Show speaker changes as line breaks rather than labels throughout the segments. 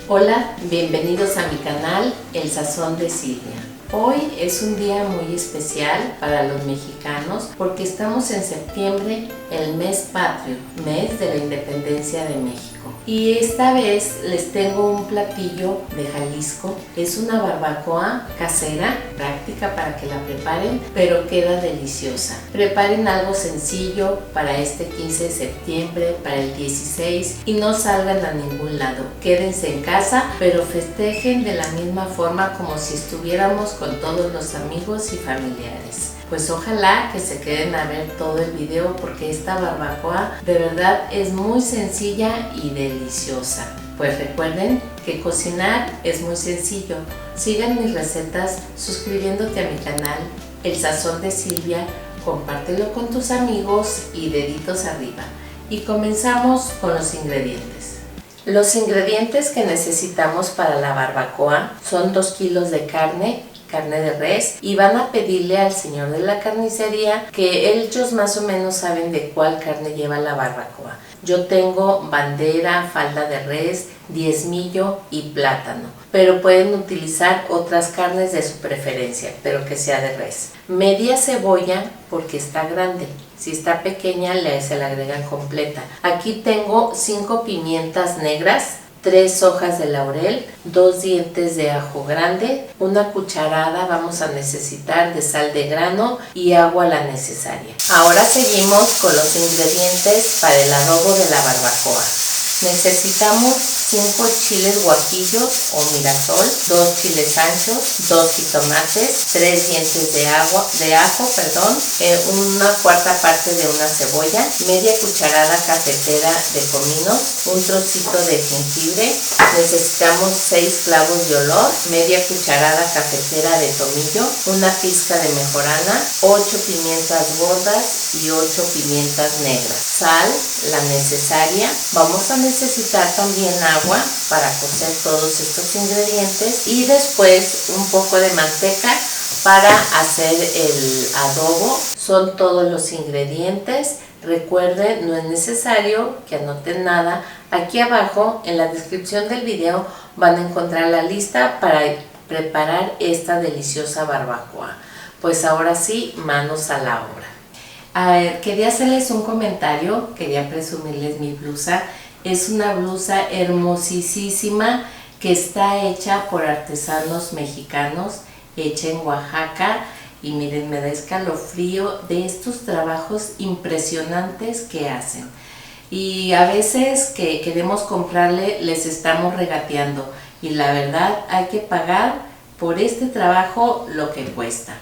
Hola, bienvenidos a mi canal El Sazón de Silvia. Hoy es un día muy especial para los mexicanos porque estamos en septiembre, el mes patrio, mes de la independencia de México. Y esta vez les tengo un platillo de Jalisco. Es una barbacoa casera, práctica para que la preparen, pero queda deliciosa. Preparen algo sencillo para este 15 de septiembre, para el 16 y no salgan a ningún lado. Quédense en casa, pero festejen de la misma forma como si estuviéramos con todos los amigos y familiares. Pues ojalá que se queden a ver todo el video porque esta barbacoa de verdad es muy sencilla y deliciosa. Pues recuerden que cocinar es muy sencillo. Sigan mis recetas suscribiéndote a mi canal El Sazón de Silvia, compártelo con tus amigos y deditos arriba. Y comenzamos con los ingredientes. Los ingredientes que necesitamos para la barbacoa son 2 kilos de carne de res, y van a pedirle al señor de la carnicería que ellos más o menos saben de cuál carne lleva la barbacoa. Yo tengo bandera, falda de res, diezmillo y plátano, pero pueden utilizar otras carnes de su preferencia, pero que sea de res. Media cebolla porque está grande. Si está pequeña se la agregan completa. Aquí tengo 5 pimientas negras, 3 hojas de laurel, 2 dientes de ajo grande, una cucharada vamos a necesitar de sal de grano y agua la necesaria. Ahora seguimos con los ingredientes para el adobo de la barbacoa. Necesitamos 5 chiles guajillos o mirasol, 2 chiles anchos, 2 jitomates, 3 dientes de ajo, una cuarta parte de una cebolla, media cucharada cafetera de comino, un trocito de jengibre, necesitamos 6 clavos de olor, media cucharada cafetera de tomillo, una pizca de mejorana, 8 pimientas gordas y 8 pimientas negras, sal, la necesaria. Vamos a necesitar también agua para cocer todos estos ingredientes y después un poco de manteca para hacer el adobo. Son todos los ingredientes. Recuerden, no es necesario que anoten nada. Aquí abajo en la descripción del video van a encontrar la lista para preparar esta deliciosa barbacoa. Pues ahora sí, manos a la obra. Quería hacerles un comentario, quería presumirles mi blusa. Es una blusa hermosísima que está hecha por artesanos mexicanos, hecha en Oaxaca. Y miren, me da escalofrío de estos trabajos impresionantes que hacen. Y a veces que queremos comprarle, les estamos regateando. Y la verdad, hay que pagar por este trabajo lo que cuesta.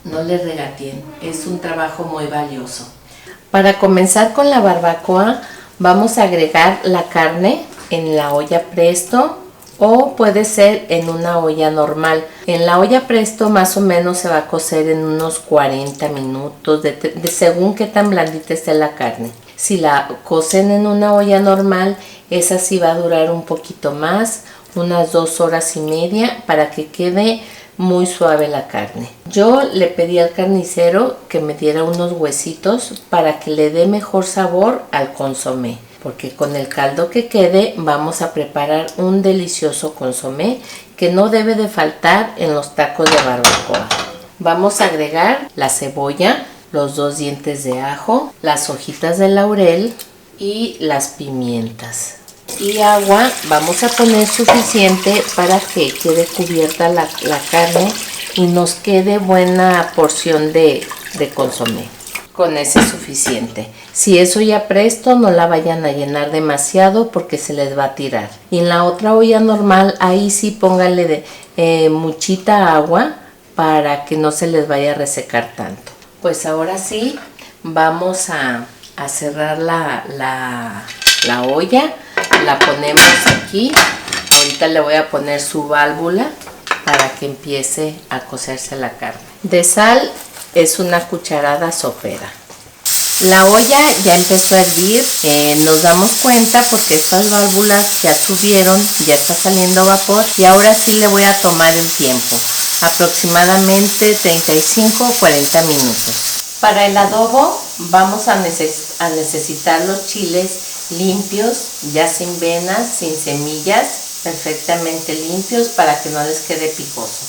No les regateen, es un trabajo muy valioso. Para comenzar con la barbacoa, vamos a agregar la carne en la olla presto o puede ser en una olla normal. En la olla presto más o menos se va a cocer en unos 40 minutos, según qué tan blandita esté la carne. Si la cocen en una olla normal, esa sí va a durar un poquito más, unas 2 horas y media para que quede muy suave la carne. Yo le pedí al carnicero que me diera unos huesitos para que le dé mejor sabor al consomé, porque con el caldo que quede vamos a preparar un delicioso consomé que no debe de faltar en los tacos de barbacoa. Vamos a agregar la cebolla, los 2 dientes de ajo, las hojitas de laurel y las pimientas. Y agua vamos a poner suficiente para que quede cubierta la carne y nos quede buena porción de consomé. Con ese es suficiente. Si eso ya presto, no la vayan a llenar demasiado porque se les va a tirar. Y en la otra olla normal, ahí sí pónganle muchita agua para que no se les vaya a resecar tanto. Pues ahora sí, vamos a cerrar la olla. La ponemos aquí. Ahorita le voy a poner su válvula para que empiece a cocerse la carne. De sal es una cucharada sopera. La olla ya empezó a hervir, nos damos cuenta porque estas válvulas ya subieron, ya está saliendo vapor y ahora sí le voy a tomar el tiempo, aproximadamente 35 o 40 minutos. Para el adobo vamos a necesitar los chiles limpios, ya sin venas, sin semillas, perfectamente limpios para que no les quede picoso.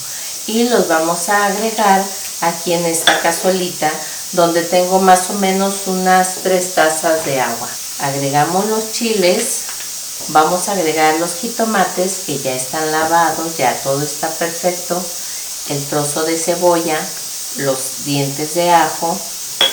Y los vamos a agregar aquí en esta cazuelita donde tengo más o menos unas 3 tazas de agua. Agregamos los chiles, vamos a agregar los jitomates que ya están lavados, ya todo está perfecto, el trozo de cebolla, los dientes de ajo.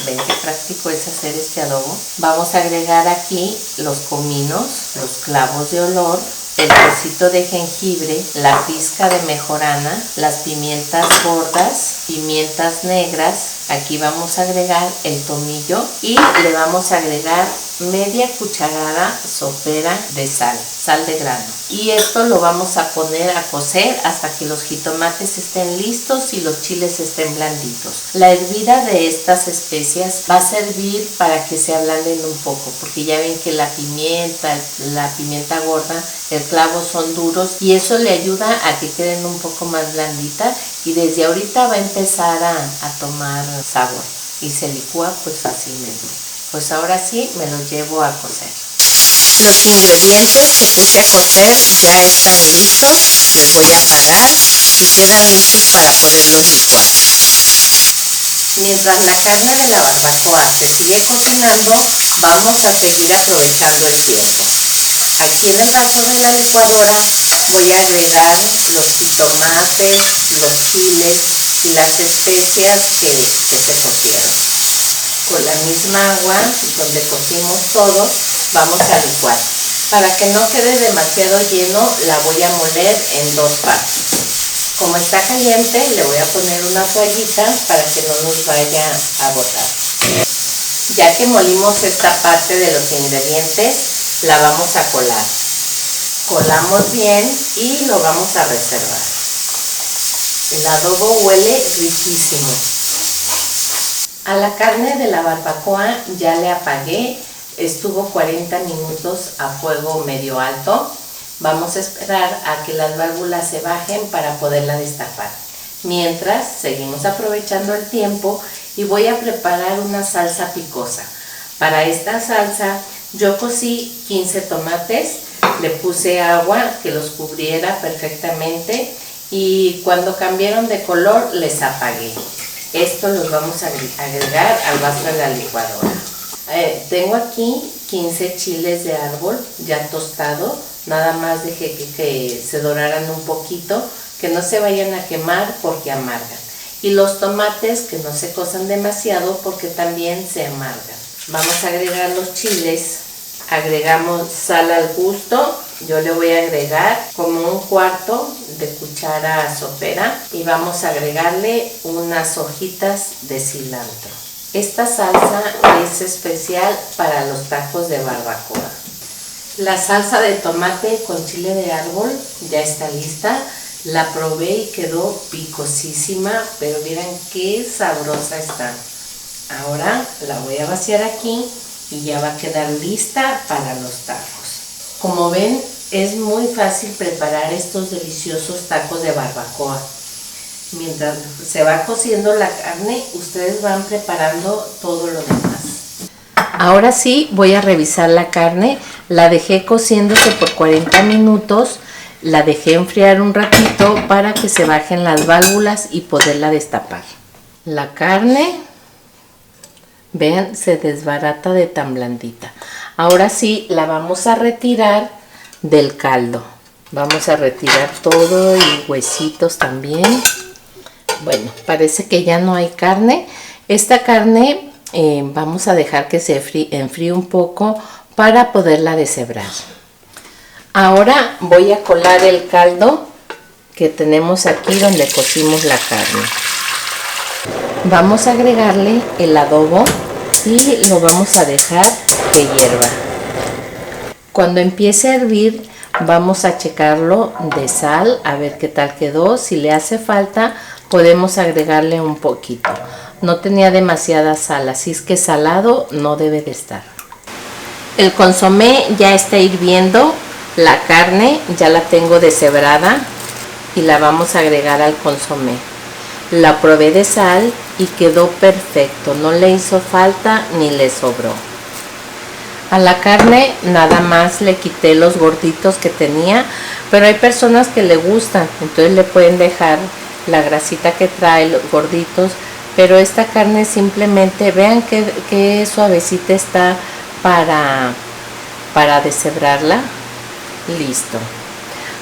Ven qué práctico es hacer este adobo. Vamos a agregar aquí los cominos, los clavos de olor, el trocito de jengibre, la pizca de mejorana, las pimientas gordas, pimientas negras. Aquí vamos a agregar el tomillo y le vamos a agregar media cucharada sopera de sal de grano. Y esto lo vamos a poner a cocer hasta que los jitomates estén listos y los chiles estén blanditos. La hervida de estas especias va a servir para que se ablanden un poco, porque ya ven que la pimienta gorda, el clavo son duros y eso le ayuda a que queden un poco más blanditas y desde ahorita va a empezar a tomar sabor y se licúa pues fácilmente. Pues ahora sí me los llevo a cocer. Los ingredientes que puse a cocer ya están listos, les voy a apagar y quedan listos para poderlos licuar. Mientras la carne de la barbacoa se sigue cocinando, vamos a seguir aprovechando el tiempo. Aquí en el vaso de la licuadora voy a agregar los jitomates, los chiles y las especias que se cocieron. Con la misma agua donde cocimos todo, vamos a licuar. Para que no quede demasiado lleno, la voy a moler en 2 partes. Como está caliente, le voy a poner una toallita para que no nos vaya a botar. Ya que molimos esta parte de los ingredientes, la vamos a colar. Colamos bien y lo vamos a reservar. El adobo huele riquísimo. A la carne de la barbacoa ya le apagué, estuvo 40 minutos a fuego medio alto. Vamos a esperar a que las válvulas se bajen para poderla destapar. Mientras, seguimos aprovechando el tiempo y voy a preparar una salsa picosa. Para esta salsa yo cocí 15 tomates, le puse agua que los cubriera perfectamente y cuando cambiaron de color les apagué. Esto los vamos a agregar al vaso de la licuadora. Tengo aquí 15 chiles de árbol ya tostados, nada más dejé que se doraran un poquito, que no se vayan a quemar porque amargan. Y los tomates que no se cosan demasiado porque también se amargan. Vamos a agregar los chiles, agregamos sal al gusto, yo le voy a agregar como 1/4 de cuchara sopera y vamos a agregarle unas hojitas de cilantro. Esta salsa es especial para los tacos de barbacoa. La salsa de tomate con chile de árbol ya está lista. La probé y quedó picosísima, pero miren qué sabrosa está. Ahora la voy a vaciar aquí y ya va a quedar lista para los tacos. Como ven, es muy fácil preparar estos deliciosos tacos de barbacoa. Mientras se va cociendo la carne, ustedes van preparando todo lo demás. Ahora sí voy a revisar la carne. La dejé cociéndose por 40 minutos. La dejé enfriar un ratito para que se bajen las válvulas y poderla destapar. La carne, vean, se desbarata de tan blandita. Ahora sí la vamos a retirar del caldo. Vamos a retirar todo y huesitos también. Bueno, parece que ya no hay carne. Esta carne vamos a dejar que se enfríe un poco para poderla deshebrar. Ahora voy a colar el caldo que tenemos aquí donde cocimos la carne. Vamos a agregarle el adobo y lo vamos a dejar que hierva. Cuando empiece a hervir, vamos a checarlo de sal, a ver qué tal quedó. Si le hace falta, podemos agregarle un poquito. No tenía demasiada sal, así es que salado no debe de estar. El consomé ya está hirviendo. La carne ya la tengo deshebrada y la vamos a agregar al consomé. La probé de sal y quedó perfecto, no le hizo falta ni le sobró. A la carne nada más le quité los gorditos que tenía, pero hay personas que le gustan, entonces le pueden dejar la grasita que trae, los gorditos, pero esta carne simplemente, vean que suavecita está para deshebrarla. Listo.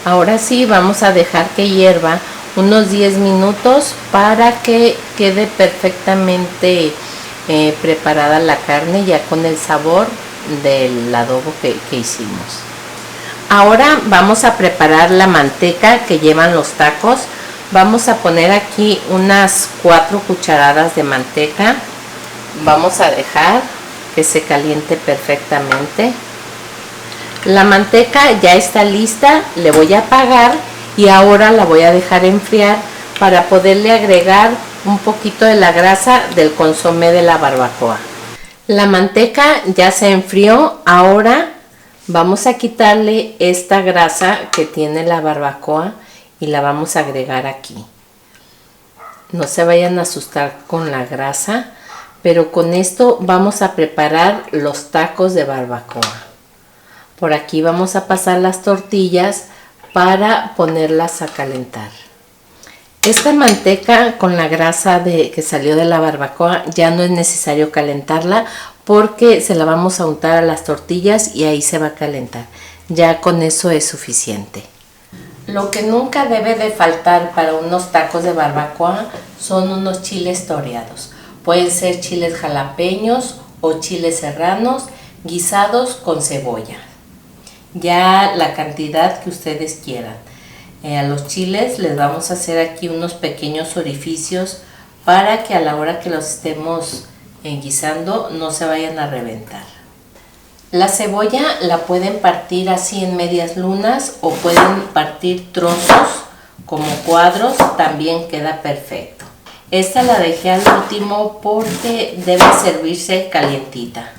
Ahora sí vamos a dejar que hierva unos 10 minutos para que quede perfectamente preparada la carne ya con el sabor del adobo que hicimos. Ahora vamos a preparar la manteca que llevan los tacos. Vamos a poner aquí unas 4 cucharadas de manteca. Vamos a dejar que se caliente perfectamente. La manteca ya está lista, le voy a apagar y ahora la voy a dejar enfriar para poderle agregar un poquito de la grasa del consomé de la barbacoa. La manteca ya se enfrió, ahora vamos a quitarle esta grasa que tiene la barbacoa y la vamos a agregar aquí. No se vayan a asustar con la grasa, pero con esto vamos a preparar los tacos de barbacoa. Por aquí vamos a pasar las tortillas para ponerlas a calentar. Esta manteca con la grasa que salió de la barbacoa ya no es necesario calentarla porque se la vamos a untar a las tortillas y ahí se va a calentar. Ya con eso es suficiente. Lo que nunca debe de faltar para unos tacos de barbacoa son unos chiles toreados. Pueden ser chiles jalapeños o chiles serranos guisados con cebolla. Ya la cantidad que ustedes quieran. A los chiles les vamos a hacer aquí unos pequeños orificios para que a la hora que los estemos guisando no se vayan a reventar. La cebolla la pueden partir así en medias lunas o pueden partir trozos como cuadros, también queda perfecto. Esta la dejé al último porque debe servirse calientita.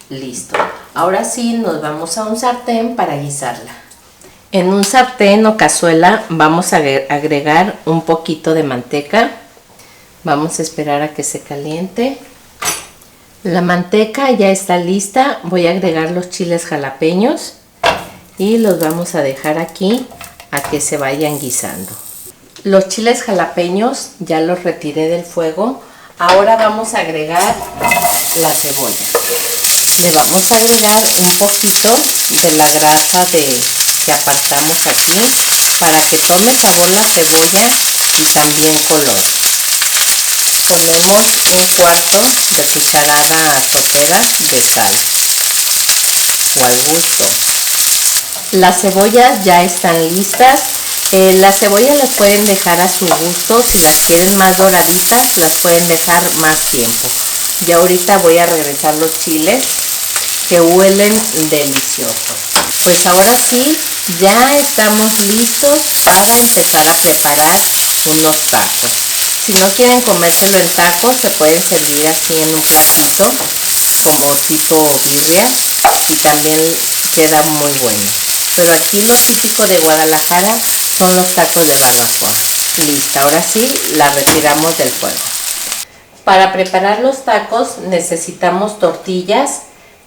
Listo. Ahora sí nos vamos a un sartén para guisarla. En un sartén o cazuela vamos a agregar un poquito de manteca. Vamos a esperar a que se caliente. La manteca ya está lista. Voy a agregar los chiles jalapeños y los vamos a dejar aquí a que se vayan guisando. Los chiles jalapeños ya los retiré del fuego. Ahora vamos a agregar la cebolla. Le vamos a agregar un poquito de la grasa que apartamos aquí para que tome sabor la cebolla y también color. Ponemos un cuarto de cucharada sopera de sal o al gusto. Las cebollas ya están listas. Las cebollas las pueden dejar a su gusto. Si las quieren más doraditas las pueden dejar más tiempo. Ya ahorita voy a regresar los chiles que huelen deliciosos. Pues ahora sí, ya estamos listos para empezar a preparar unos tacos. Si no quieren comérselo en tacos, se pueden servir así en un platito, como tipo birria, y también queda muy bueno. Pero aquí lo típico de Guadalajara son los tacos de barbacoa. Listo, ahora sí, la retiramos del fuego. Para preparar los tacos necesitamos tortillas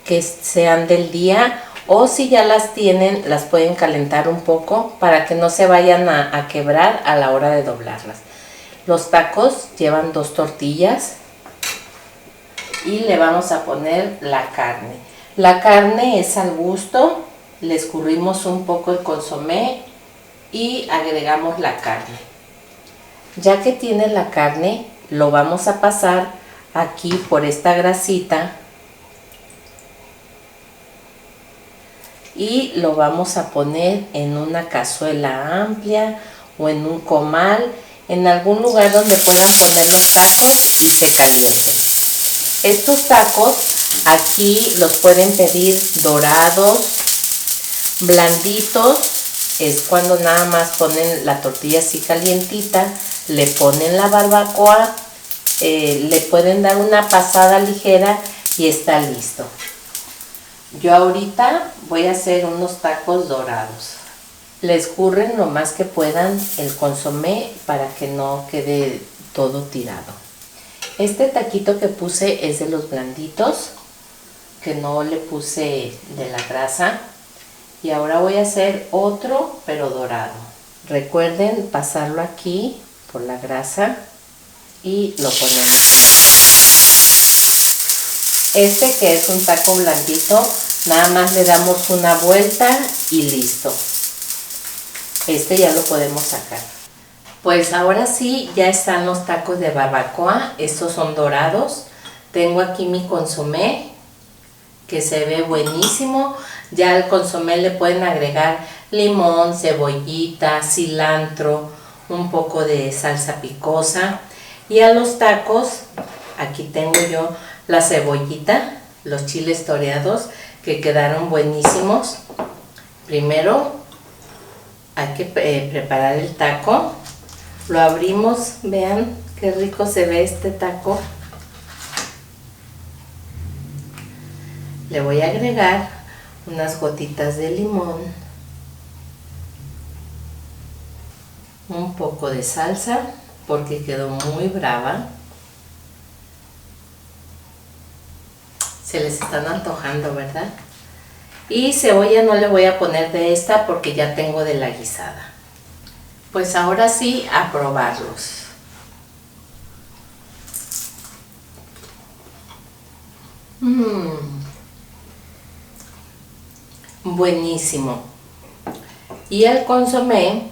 que sean del día, o si ya las tienen las pueden calentar un poco para que no se vayan a quebrar a la hora de doblarlas. Los tacos llevan 2 tortillas y le vamos a poner la carne. La carne es al gusto, le escurrimos un poco el consomé y agregamos la carne. Ya que tiene la carne, lo vamos a pasar aquí por esta grasita y lo vamos a poner en una cazuela amplia o en un comal, en algún lugar donde puedan poner los tacos y se calienten. Estos tacos aquí los pueden pedir dorados, blanditos, es cuando nada más ponen la tortilla así calientita, le ponen la barbacoa, le pueden dar una pasada ligera y está listo. Yo ahorita voy a hacer unos tacos dorados. Le escurren lo más que puedan el consomé para que no quede todo tirado. Este taquito que puse es de los blanditos. que no le puse de la grasa. Y ahora voy a hacer otro, pero dorado. Recuerden pasarlo aquí por la grasa y lo ponemos. Este, que es un taco blandito, nada más le damos una vuelta y listo. Este ya lo podemos sacar. Pues ahora sí, ya están los tacos de barbacoa. Estos son dorados. Tengo aquí mi consomé, que se ve buenísimo. Ya al consomé le pueden agregar limón, cebollita, cilantro, un poco de salsa picosa. Y a los tacos, aquí tengo yo la cebollita, los chiles toreados, que quedaron buenísimos. Primero hay que preparar el taco. Lo abrimos, vean qué rico se ve este taco. Le voy a agregar unas gotitas de limón, un poco de salsa porque quedó muy brava. Se les están antojando, ¿verdad? Y cebolla no le voy a poner de esta porque ya tengo de la guisada. Pues ahora sí, a probarlos. Buenísimo. Y el consomé,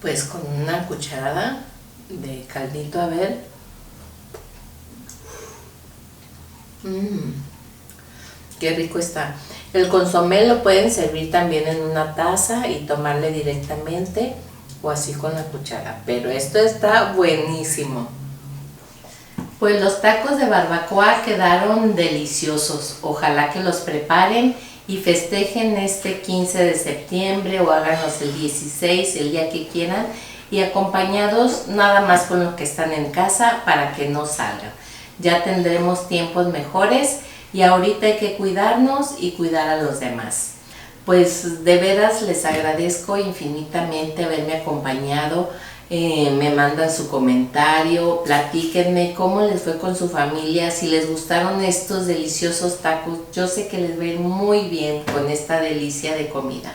pues con una cucharada de caldito, a ver. Qué rico está. El consomé lo pueden servir también en una taza y tomarle directamente o así con la cuchara, pero esto está buenísimo. Pues los tacos de barbacoa quedaron deliciosos. Ojalá que los preparen y festejen este 15 de septiembre o háganos el 16, el día que quieran, y acompañados nada más con lo que están en casa para que no salgan. Ya tendremos tiempos mejores y ahorita hay que cuidarnos y cuidar a los demás. Pues de veras les agradezco infinitamente haberme acompañado. Me mandan su comentario, platíquenme cómo les fue con su familia, si les gustaron estos deliciosos tacos. Yo sé que les va a ir muy bien con esta delicia de comida.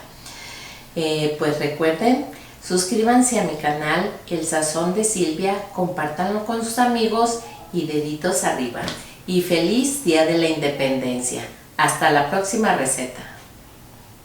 Pues recuerden, suscríbanse a mi canal El Sazón de Silvia, compártanlo con sus amigos y deditos arriba. Y feliz Día de la Independencia. Hasta la próxima receta.